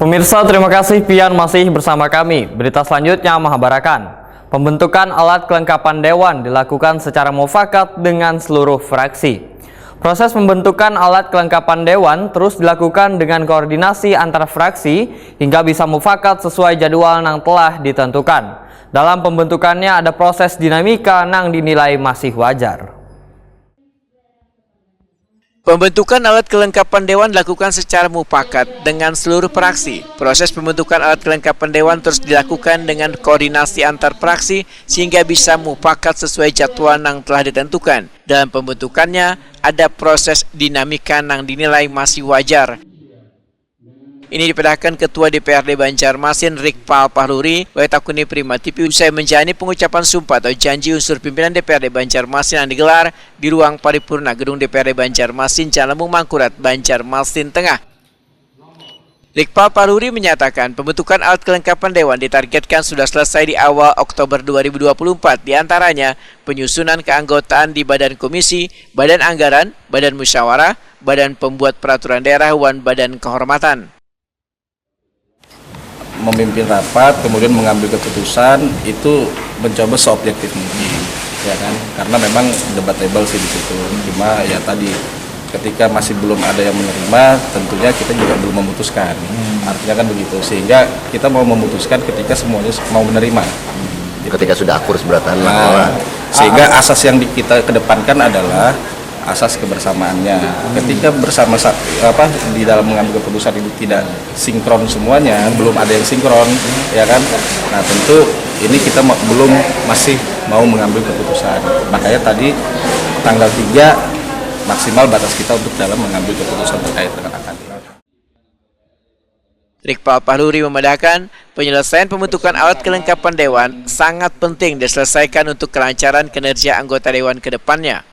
Pemirsa, terima kasih Pian masih bersama kami. Berita selanjutnya mengabarkan pembentukan alat kelengkapan dewan dilakukan secara mufakat dengan seluruh fraksi. Proses pembentukan alat kelengkapan dewan terus dilakukan dengan koordinasi antar fraksi hingga bisa mufakat sesuai jadwal yang telah ditentukan. Dalam pembentukannya ada proses dinamika yang dinilai masih wajar. Pembentukan alat kelengkapan dewan dilakukan secara mufakat dengan seluruh fraksi. Proses pembentukan alat kelengkapan dewan terus dilakukan dengan koordinasi antar fraksi sehingga bisa mufakat sesuai jadwal yang telah ditentukan. Dalam pembentukannya ada proses dinamika yang dinilai masih wajar. Ini diperlihatkan Ketua DPRD Banjarmasin Rikpal Pahluri Waitakuni Prima TV usai menjalani pengucapan sumpah atau janji unsur pimpinan DPRD Banjarmasin yang digelar di ruang paripurna Gedung DPRD Banjarmasin Jalan Lembung Mangkurat, Banjarmasin Tengah. Rikpal Pahluri menyatakan pembentukan alat kelengkapan dewan ditargetkan sudah selesai di awal Oktober 2024, diantaranya penyusunan keanggotaan di Badan Komisi, Badan Anggaran, Badan Musyawarah, Badan Pembuat Peraturan Daerah, dan Badan Kehormatan. Memimpin rapat, kemudian mengambil keputusan itu mencoba seobjektif mungkin, ya kan? Karena memang debatable sih di situ. Cuma ya tadi ketika masih belum ada yang menerima, tentunya kita juga belum memutuskan. Artinya kan begitu. Sehingga kita mau memutuskan ketika semuanya mau menerima. Ketika sudah akur seberatan. Sehingga asas yang kita kedepankan adalah asas kebersamaannya. Ketika bersama di dalam mengambil keputusan itu tidak sinkron semuanya, belum ada yang sinkron, ya kan? Nah tentu ini kita masih mau mengambil keputusan. Makanya tadi tanggal 3 maksimal batas kita untuk dalam mengambil keputusan terkait dengan akad. Rikpal Pahluri memandangkan penyelesaian pembentukan alat kelengkapan dewan sangat penting diselesaikan untuk kelancaran kinerja anggota dewan ke depannya.